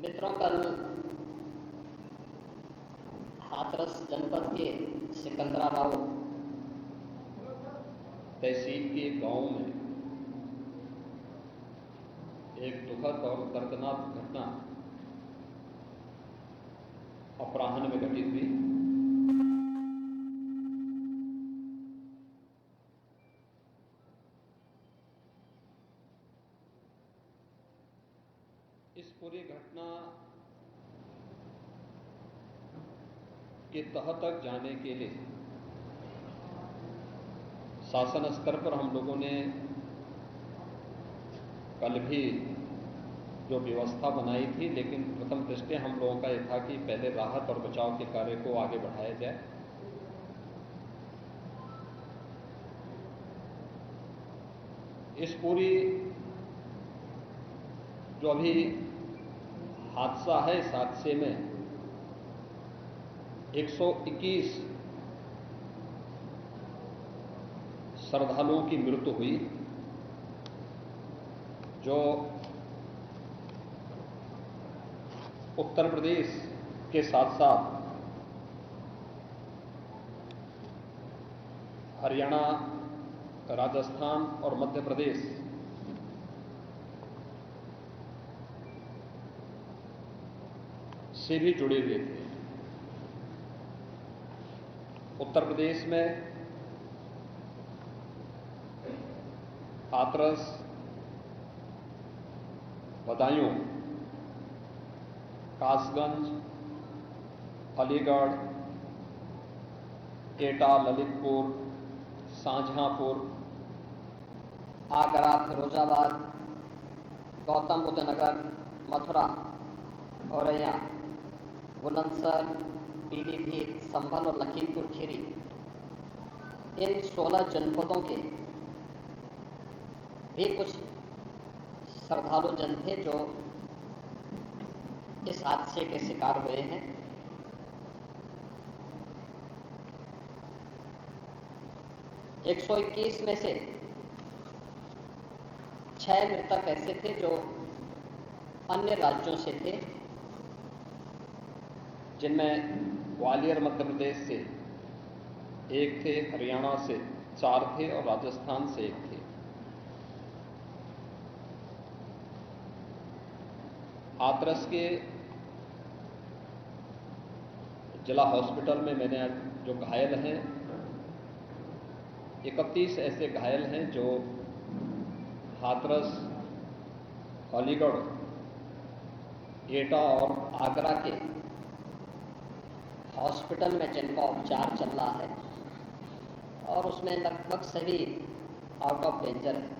मित्रों, कल हाथरस जनपद के सिकंदराबाद तहसील के गांव में एक दुखद और दर्दनाक घटना अपराह्न में घटित हुई। इस पूरी घटना के तह तक जाने के लिए शासन स्तर पर हम लोगों ने कल भी जो व्यवस्था बनाई थी, लेकिन प्रथम दृष्टया हम लोगों का यह था कि पहले राहत और बचाव के कार्य को आगे बढ़ाया जाए। इस पूरी जो अभी हादसा है, इस हादसे में 121 श्रद्धालुओं की मृत्यु हुई, जो उत्तर प्रदेश के साथ साथ हरियाणा, राजस्थान और मध्य प्रदेश से भी जुड़े हुए थे। उत्तर प्रदेश में हाथरस, बदायूं, कासगंज, अलीगढ़, एटा, ललितपुर, शाहजहांपुर, आगरा, फिरोजाबाद, गौतम बुद्ध नगर, मथुरा, औरैया, बुलंदशहर, पीलीभीत, संभल और लखीमपुर खीरी, इन 16 जनपदों के भी कुछ श्रद्धालु जन थे जो इस हादसे के शिकार हुए हैं। एक 121 में से 6 मृतक ऐसे थे जो अन्य राज्यों से थे, जिनमें ग्वालियर मध्य प्रदेश से 1 थे, हरियाणा से 4 थे और राजस्थान से 1 थे। हाथरस के जिला हॉस्पिटल में मैंने जो घायल हैं, 31 ऐसे घायल हैं जो हाथरस, अलीगढ़, एटा और आगरा के हॉस्पिटल में जिनका उपचार चल रहा है और उसमें लगभग सभी आउट ऑफ डेंजर है।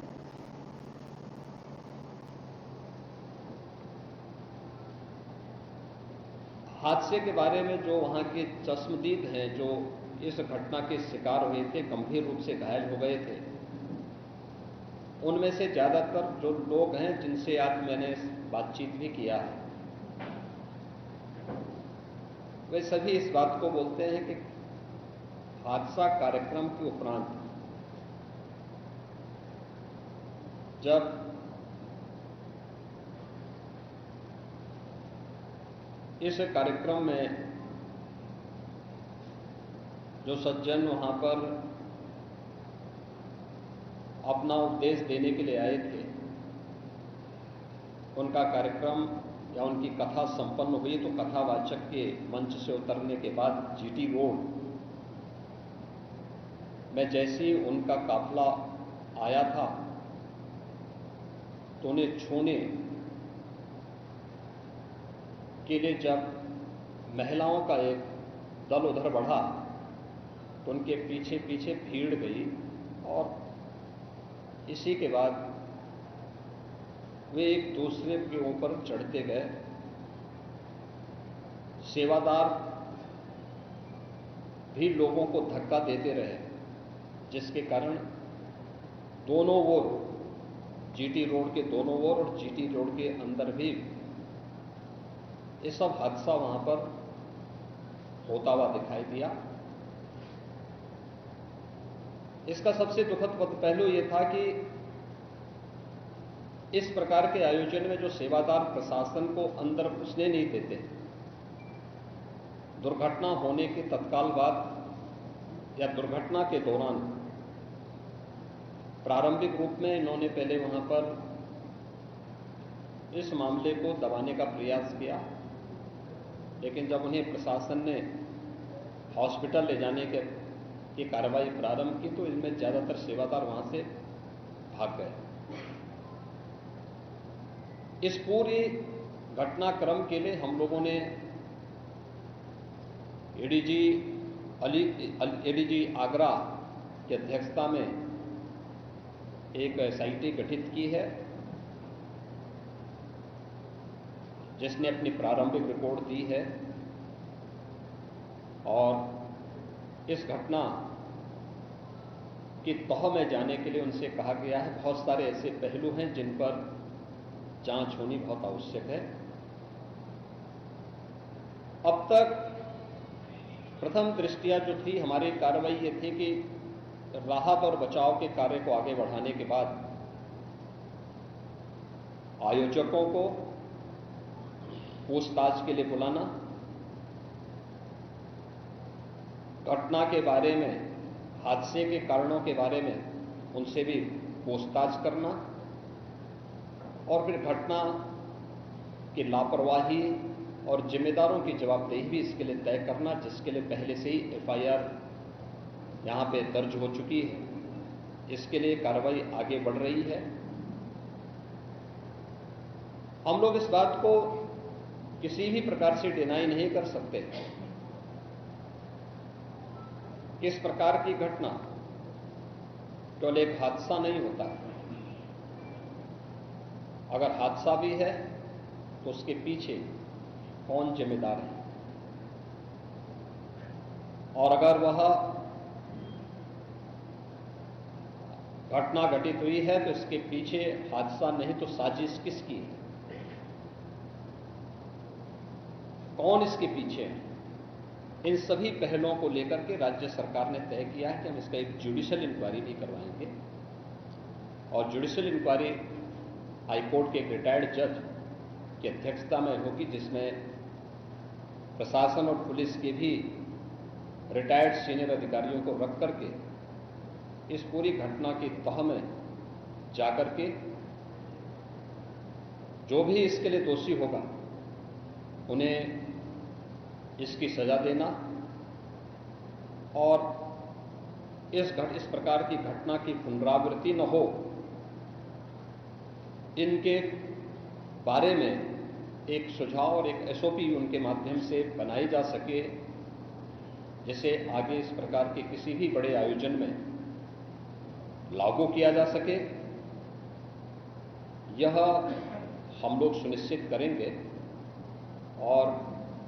हादसे के बारे में जो वहां के चश्मदीद हैं, जो इस घटना के शिकार हुए थे, गंभीर रूप से घायल हो गए थे, उनमें से ज्यादातर जो लोग हैं जिनसे आज मैंने बातचीत भी किया है, वे सभी इस बात को बोलते हैं कि हादसा कार्यक्रम के उपरांत जब इस कार्यक्रम में जो सज्जन वहां पर अपना उपदेश देने के लिए आए थे, उनका कार्यक्रम या उनकी कथा संपन्न हुई तो कथावाचक के मंच से उतरने के बाद जीटी रोड में जैसे ही उनका काफिला आया था तो उन्हें छूने के लिए जब महिलाओं का एक दल उधर बढ़ा तो उनके पीछे पीछे भीड़ गई और इसी के बाद वे एक दूसरे के ऊपर चढ़ते गए। सेवादार भी लोगों को धक्का देते रहे, जिसके कारण दोनों ओर, जीटी रोड के दोनों ओर और जीटी रोड के अंदर भी ये सब हादसा वहां पर होता हुआ दिखाई दिया। इसका सबसे दुखद पहलू यह था कि इस प्रकार के आयोजन में जो सेवादार प्रशासन को अंदर घुसने नहीं देते, दुर्घटना होने के तत्काल बाद या दुर्घटना के दौरान प्रारंभिक रूप में इन्होंने पहले वहां पर इस मामले को दबाने का प्रयास किया, लेकिन जब उन्हें प्रशासन ने हॉस्पिटल ले जाने की कार्रवाई प्रारंभ की तो इनमें ज्यादातर सेवादार वहां से भाग गए। इस पूरी घटनाक्रम के लिए हम लोगों ने एडीजी आगरा की अध्यक्षता में एक एसआईटी गठित की है, जिसने अपनी प्रारंभिक रिपोर्ट दी है और इस घटना की तह में जाने के लिए उनसे कहा गया है। बहुत सारे ऐसे पहलू हैं जिन पर जांच होनी बहुत आवश्यक है। अब तक प्रथम दृष्टया जो थी हमारी कार्रवाई ये थी कि राहत और बचाव के कार्य को आगे बढ़ाने के बाद आयोजकों को पूछताछ के लिए बुलाना, घटना के बारे में, हादसे के कारणों के बारे में उनसे भी पूछताछ करना और फिर घटना की लापरवाही और जिम्मेदारों की जवाबदेही भी इसके लिए तय करना, जिसके लिए पहले से ही एफआईआर यहां पे दर्ज हो चुकी है। इसके लिए कार्रवाई आगे बढ़ रही है। हम लोग इस बात को किसी भी प्रकार से डिनाई नहीं कर सकते कि इस प्रकार की घटना केवल एक हादसा नहीं होता। अगर हादसा भी है तो उसके पीछे कौन जिम्मेदार है, और अगर वह घटना घटित हुई है तो इसके पीछे हादसा नहीं तो साजिश किसकी है, कौन इसके पीछे है। इन सभी पहलुओं को लेकर के राज्य सरकार ने तय किया है कि हम इसका एक जुडिशियल इंक्वायरी भी करवाएंगे और जुडिशियल इंक्वायरी हाईकोर्ट के एक रिटायर्ड जज की अध्यक्षता में होगी, जिसमें प्रशासन और पुलिस के भी रिटायर्ड सीनियर अधिकारियों को रख करके इस पूरी घटना की तह में जाकर के जो भी इसके लिए दोषी होगा उन्हें इसकी सजा देना और इस प्रकार की घटना की पुनरावृत्ति न हो, इनके बारे में एक सुझाव और एक एसओपी उनके माध्यम से बनाई जा सके, जिसे आगे इस प्रकार के किसी भी बड़े आयोजन में लागू किया जा सके। यह हम लोग सुनिश्चित करेंगे। और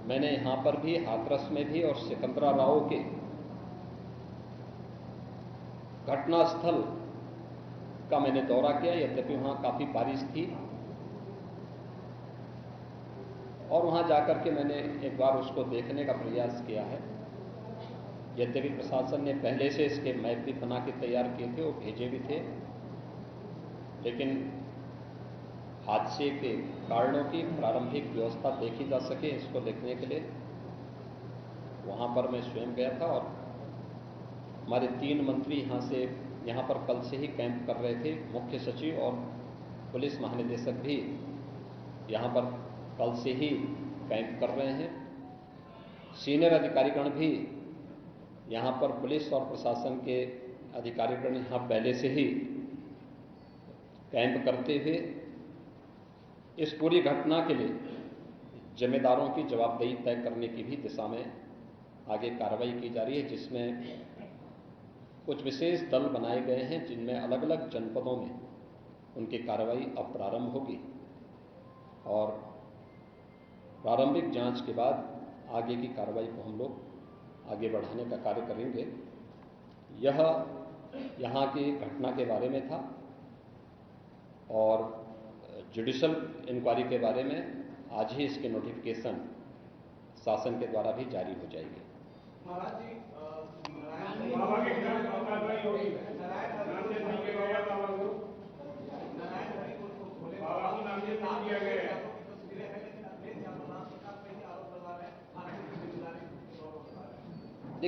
मैंने यहां पर भी हाथरस में भी और सिकंदराराव के घटनास्थल का मैंने दौरा किया, यद्यपि वहां काफी बारिश थी, और वहां जाकर के मैंने एक बार उसको देखने का प्रयास किया है। यद्यपि प्रशासन ने पहले से इसके मैप भी बना के तैयार किए थे और भेजे भी थे, लेकिन हादसे के कारणों की प्रारंभिक व्यवस्था देखी जा सके इसको देखने के लिए वहां पर मैं स्वयं गया था। और हमारे 3 मंत्री यहां पर कल से ही कैंप कर रहे थे। मुख्य सचिव और पुलिस महानिदेशक भी यहां पर कल से ही कैंप कर रहे हैं। सीनियर अधिकारीगण भी यहां पर पुलिस और प्रशासन के अधिकारीगण यहां पहले से ही कैंप करते हुए इस पूरी घटना के लिए जिम्मेदारों की जवाबदेही तय करने की भी दिशा में आगे कार्रवाई की जा रही है, जिसमें कुछ विशेष दल बनाए गए हैं, जिनमें अलग अलग जनपदों में उनकी कार्रवाई अब प्रारंभ होगी और प्रारंभिक जांच के बाद आगे की कार्रवाई को हम लोग आगे बढ़ाने का कार्य करेंगे। यह यहाँ की घटना के बारे में था और जुडिशियल इंक्वायरी के बारे में आज ही इसके नोटिफिकेशन शासन के द्वारा भी जारी हो जाएगी। महाराज जी,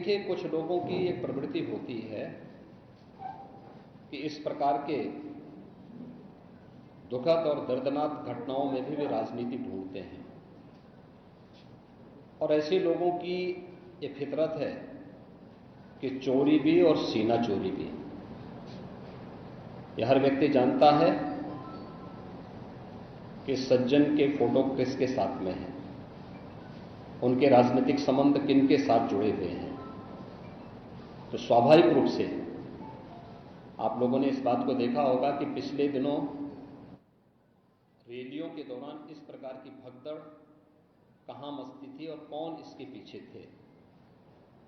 देखिए, कुछ लोगों की एक प्रवृत्ति होती है कि इस प्रकार के दुखद और दर्दनाक घटनाओं में भी वे राजनीति ढूंढते हैं, और ऐसे लोगों की ये फितरत है कि चोरी भी और सीना चोरी भी। यह हर व्यक्ति जानता है कि सज्जन के फोटो किसके साथ में हैं, उनके राजनीतिक संबंध किन के साथ जुड़े हुए हैं। तो स्वाभाविक रूप से आप लोगों ने इस बात को देखा होगा कि पिछले दिनों रैलियों के दौरान इस प्रकार की भगदड़ कहां मचती थी और कौन इसके पीछे थे,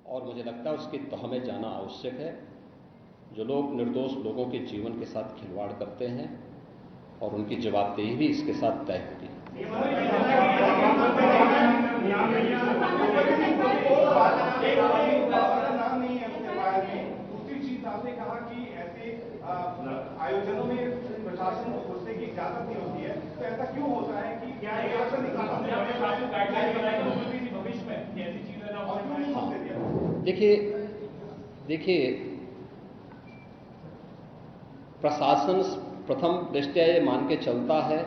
और मुझे लगता है उसकी तह में जाना आवश्यक है। जो लोग निर्दोष लोगों के जीवन के साथ खिलवाड़ करते हैं, और उनकी जवाबदेही भी इसके साथ तय होगी। दूसरी चीज आपने कहा कि ऐसे आयोजनों में प्रशासन को घुसने की इजाजत नहीं होती है, तो ऐसा क्यों होता है कि क्या भविष्य में ऐसी चीजें ना हो? देखिए, प्रशासन प्रथम दृष्टया ये मान के चलता है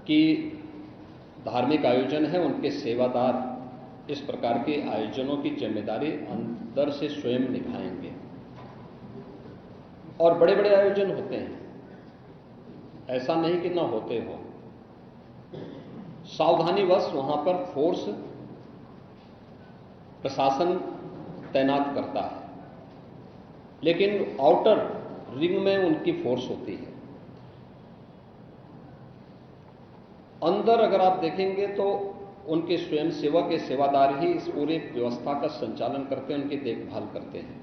कि धार्मिक आयोजन है, उनके सेवादार इस प्रकार के आयोजनों की जिम्मेदारी अंदर से स्वयं निभाएंगे। और बड़े बड़े आयोजन होते हैं, ऐसा नहीं कि ना होते हो। सावधानीवश वहां पर फोर्स प्रशासन तैनात करता है, लेकिन आउटर रिंग में उनकी फोर्स होती है। अंदर अगर आप देखेंगे तो उनके स्वयंसेवक, सेवादार ही इस पूरे व्यवस्था का संचालन करते हैं, उनकी देखभाल करते हैं।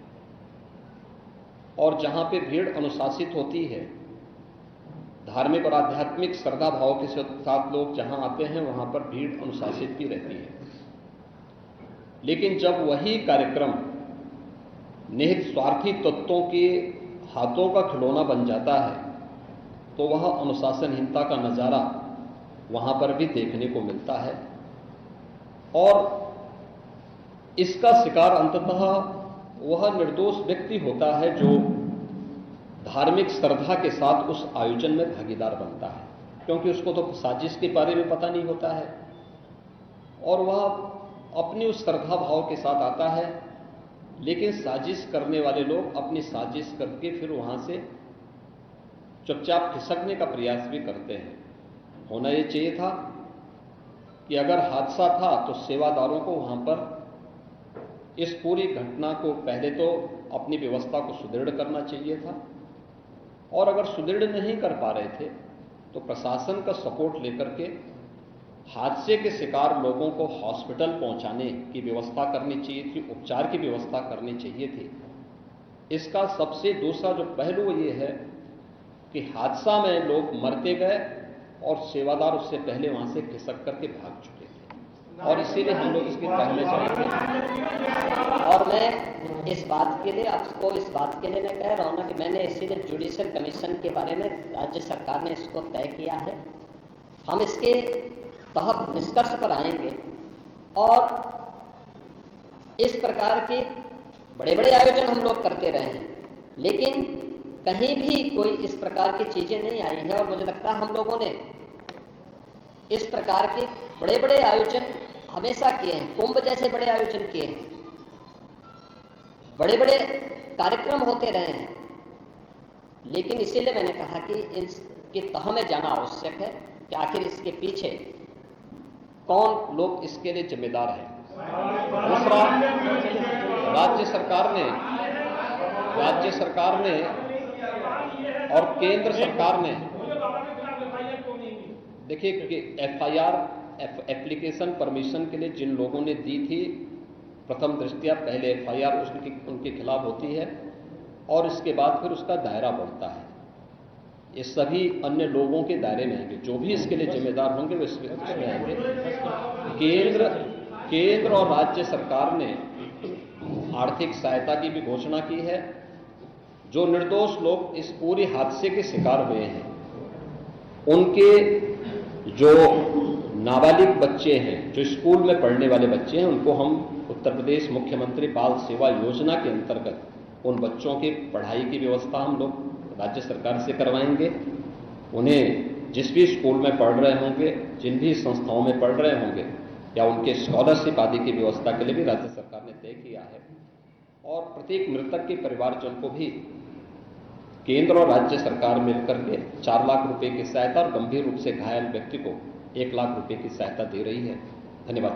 और जहां पे भीड़ अनुशासित होती है, धार्मिक और आध्यात्मिक श्रद्धा भाव के साथ लोग जहां आते हैं, वहां पर भीड़ अनुशासित भी रहती है। लेकिन जब वही कार्यक्रम निहित स्वार्थी तत्वों के हाथों का खिलौना बन जाता है, तो वह अनुशासनहीनता का नजारा वहां पर भी देखने को मिलता है। और इसका शिकार अंततः वह निर्दोष व्यक्ति होता है जो धार्मिक श्रद्धा के साथ उस आयोजन में भागीदार बनता है, क्योंकि उसको तो साजिश के बारे में पता नहीं होता है, और वह अपनी उस श्रद्धा भाव के साथ आता है। लेकिन साजिश करने वाले लोग अपनी साजिश करके फिर वहां से चुपचाप खिसकने का प्रयास भी करते हैं। होना यह चाहिए था कि अगर हादसा था तो सेवादारों को वहां पर इस पूरी घटना को पहले तो अपनी व्यवस्था को सुदृढ़ करना चाहिए था, और अगर सुदृढ़ नहीं कर पा रहे थे तो प्रशासन का सपोर्ट लेकर के हादसे के शिकार लोगों को हॉस्पिटल पहुंचाने की व्यवस्था करनी चाहिए थी, उपचार की व्यवस्था करनी चाहिए थी। इसका सबसे दूसरा जो पहलू ये है कि हादसा में लोग मरते गए और सेवादार उससे पहले वहां से खिसक करके भाग चुके थे, और इसीलिए हम लोग इसकी तह में चलेंगे। और मैं इस बात के लिए आपको इस बात के लिए मैं कह रहा हूं ना कि मैंने इसीलिए जुडिशियल कमीशन के बारे में राज्य सरकार ने इसको तय किया है। हम इसके तहत निष्कर्ष पर आएंगे, और इस प्रकार के बड़े बड़े आयोजन हम लोग करते रहे हैं, लेकिन कहीं भी कोई इस प्रकार की चीजें नहीं आई हैं। और मुझे लगता है हम लोगों ने इस प्रकार के बड़े बड़े आयोजन हमेशा किए हैं, कुंभ जैसे बड़े आयोजन किए हैं, बड़े बड़े कार्यक्रम होते रहे हैं। लेकिन इसीलिए मैंने कहा कि इसकी तह में जाना आवश्यक है कि आखिर इसके पीछे कौन लोग इसके लिए जिम्मेदार हैं। दूसरा, राज्य सरकार ने और केंद्र सरकार ने, देखिए कि एफआईआर एप्लीकेशन परमिशन के लिए जिन लोगों ने दी थी, प्रथम दृष्टया पहले एफआईआर उनके खिलाफ होती है, और इसके बाद फिर उसका दायरा बढ़ता है। ये सभी अन्य लोगों के दायरे में आएंगे, जो भी इसके लिए जिम्मेदार होंगे वो इसमें आएंगे। केंद्र और राज्य सरकार ने आर्थिक सहायता की भी घोषणा की है। जो निर्दोष लोग इस पूरे हादसे के शिकार हुए हैं, उनके जो नाबालिग बच्चे हैं, जो स्कूल में पढ़ने वाले बच्चे हैं, उनको हम उत्तर प्रदेश मुख्यमंत्री बाल सेवा योजना के अंतर्गत उन बच्चों की पढ़ाई की व्यवस्था हम लोग राज्य सरकार से करवाएंगे। उन्हें जिस भी स्कूल में पढ़ रहे होंगे, जिन भी संस्थाओं में पढ़ रहे होंगे, या उनके स्कॉलरशिप आदि की व्यवस्था के लिए भी राज्य सरकार ने तय किया है। और प्रत्येक मृतक के परिवारजन को भी केंद्र और राज्य सरकार मिलकर के 4 लाख रुपए की सहायता और गंभीर रूप से घायल व्यक्ति को 1 लाख रुपए की सहायता दे रही है। धन्यवाद।